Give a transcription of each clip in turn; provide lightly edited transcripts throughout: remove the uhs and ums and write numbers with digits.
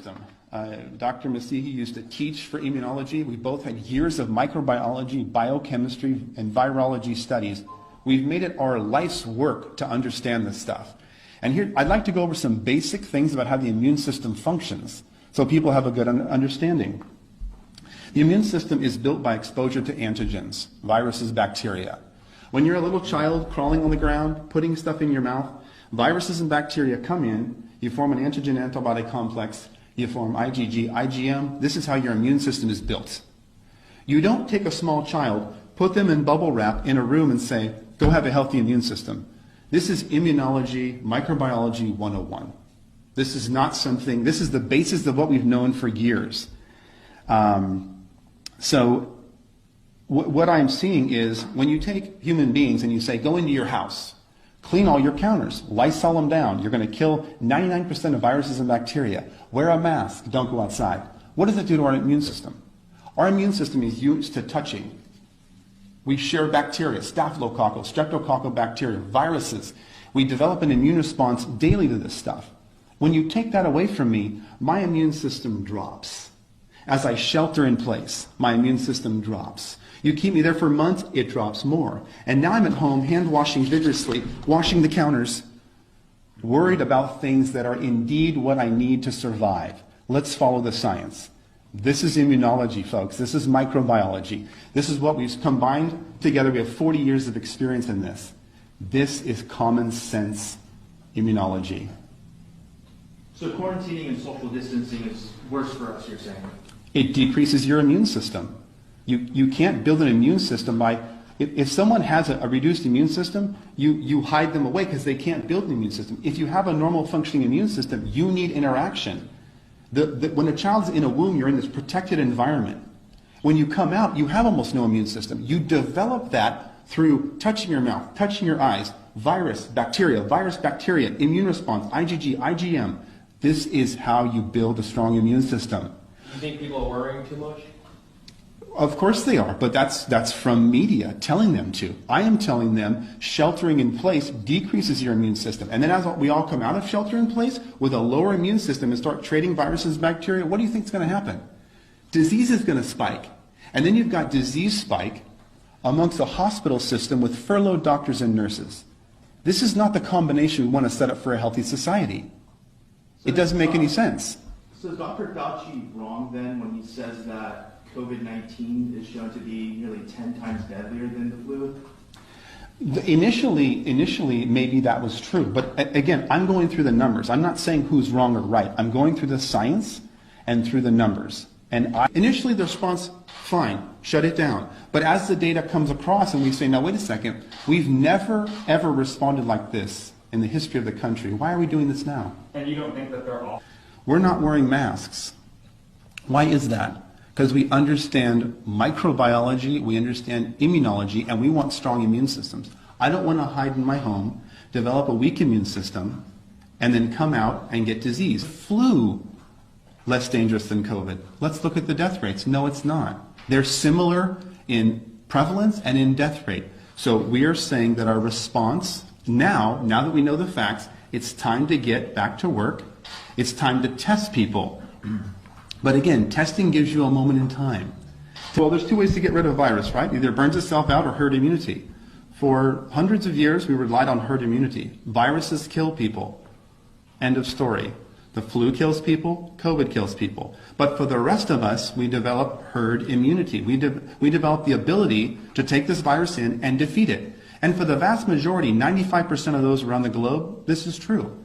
system. Dr. Masihi used to teach for immunology. We both had years of microbiology, biochemistry, and virology studies. We've made it our life's work to understand this stuff. And here, I'd like to go over some basic things about how the immune system functions, so people have a good understanding. The immune system is built by exposure to antigens, viruses, bacteria. When you're a little child crawling on the ground, putting stuff in your mouth, viruses and bacteria come in, you form an antigen-antibody complex, you form IgG, IgM. This is how your immune system is built. You don't take a small child, put them in bubble wrap in a room and say, go have a healthy immune system. This is immunology, microbiology 101. This is not something, this is the basis of what we've known for years. So what I'm seeing is when you take human beings and you say, go into your house, clean all your counters, Lysol them down, you're going to kill 99% of viruses and bacteria, wear a mask, don't go outside. What does it do to our immune system? Our immune system is used to touching. We share bacteria, staphylococcal, streptococcal bacteria, viruses. We develop an immune response daily to this stuff. When you take that away from me, my immune system drops. As I shelter in place, my immune system drops. You keep me there for months, it drops more. And now I'm at home, hand washing vigorously, washing the counters, worried about things that are indeed what I need to survive. Let's follow the science. This is immunology, folks. This is microbiology. This is what we've combined together. We have 40 years of experience in this. This is common sense immunology. So quarantining and social distancing is worse for us, you're saying? It decreases your immune system. You can't build an immune system by, if someone has a reduced immune system, you hide them away because they can't build an immune system. If you have a normal functioning immune system, you need interaction. When a child's in a womb, you're in this protected environment. When you come out, you have almost no immune system. You develop that through touching your mouth, touching your eyes, virus, bacteria, immune response, IgG, IgM. This is how you build a strong immune system. You think people are worrying too much? Of course they are, but that's from media telling them to. I am telling them sheltering in place decreases your immune system. And then as we all come out of shelter in place with a lower immune system and start trading viruses and bacteria, what do you think is going to happen? Disease is going to spike. And then you've got disease spike amongst the hospital system with furloughed doctors and nurses. This is not the combination we want to set up for a healthy society. So it doesn't make any sense. So is Dr. Fauci wrong then when he says that COVID-19 is shown to be nearly 10 times deadlier than the flu? Initially, maybe that was true. But again, I'm going through the numbers. I'm not saying who's wrong or right. I'm going through the science and through the numbers. And initially the response, fine, shut it down. But as the data comes across and we say, now wait a second, we've never ever responded like this in the history of the country. Why are we doing this now? And you don't think that they're all? We're not wearing masks. Why is that? Because we understand microbiology, we understand immunology, and we want strong immune systems. I don't want to hide in my home, develop a weak immune system, and then come out and get disease. Flu, less dangerous than COVID. Let's look at the death rates. No, it's not. They're similar in prevalence and in death rate. So we are saying that our response now that we know the facts, it's time to get back to work. It's time to test people. But again, testing gives you a moment in time. Well, there's two ways to get rid of a virus, right? Either it burns itself out or herd immunity. For hundreds of years, we relied on herd immunity. Viruses kill people. End of story. The flu kills people, COVID kills people. But for the rest of us, we develop herd immunity. We develop the ability to take this virus in and defeat it. And for the vast majority, 95% of those around the globe, this is true.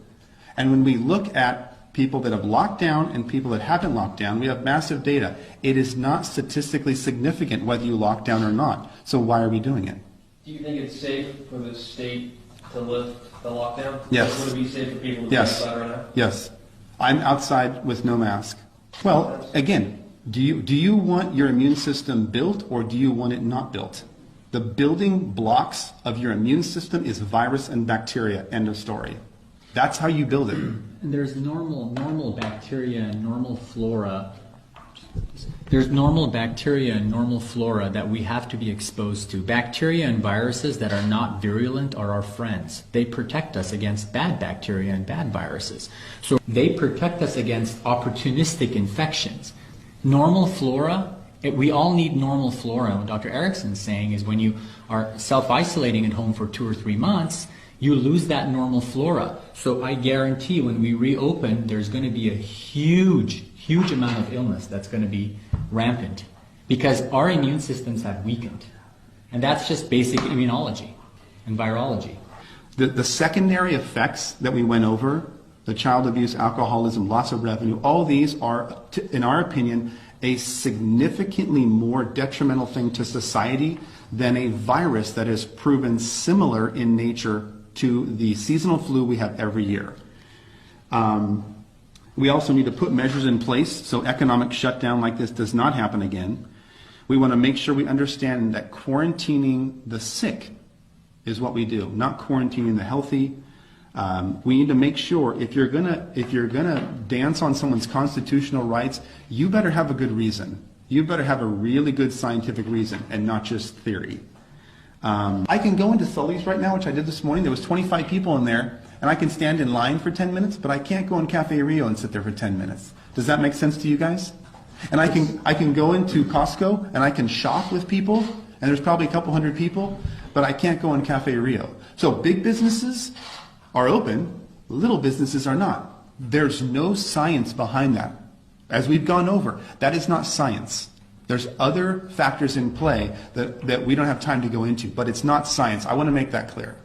And when we look at people that have locked down and people that haven't locked down, we have massive data. It is not statistically significant whether you lock down or not. So why are we doing it? Do you think it's safe for the state to lift the lockdown? Yes. Would it be safe for people to be outside right now? Yes. I'm outside with no mask. Well, again, do you want your immune system built or do you want it not built? The building blocks of your immune system is virus and bacteria. End of story. That's how you build it. And there's normal bacteria and normal flora There's normal bacteria and normal flora that we have to be exposed to. Bacteria and viruses that are not virulent are our friends. They protect us against bad bacteria and bad viruses. So they protect us against opportunistic infections. Normal flora, we all need normal flora. What Dr. Erickson's saying is when you are self-isolating at home for 2 or 3 months, you lose that normal flora. So I guarantee when we reopen, there's going to be a huge amount of illness that's going to be rampant because our immune systems have weakened. And that's just basic immunology and virology. The secondary effects that we went over, the child abuse, alcoholism, loss of revenue, all these are, in our opinion, a significantly more detrimental thing to society than a virus that is proven similar in nature to the seasonal flu we have every year. We also need to put measures in place so economic shutdown like this does not happen again. We want to make sure we understand that quarantining the sick is what we do, not quarantining the healthy. We need to make sure if you're gonna dance on someone's constitutional rights, you better have a good reason. You better have a really good scientific reason and not just theory. I can go into Sully's right now, which I did this morning. There was 25 people in there, and I can stand in line for 10 minutes, but I can't go in Cafe Rio and sit there for 10 minutes. Does that make sense to you guys? And I can go into Costco and I can shop with people, and there's probably a couple hundred people, but I can't go in Cafe Rio. So big businesses are open, little businesses are not. There's no science behind that. As we've gone over, that is not science. There's other factors in play that we don't have time to go into, but it's not science. I want to make that clear.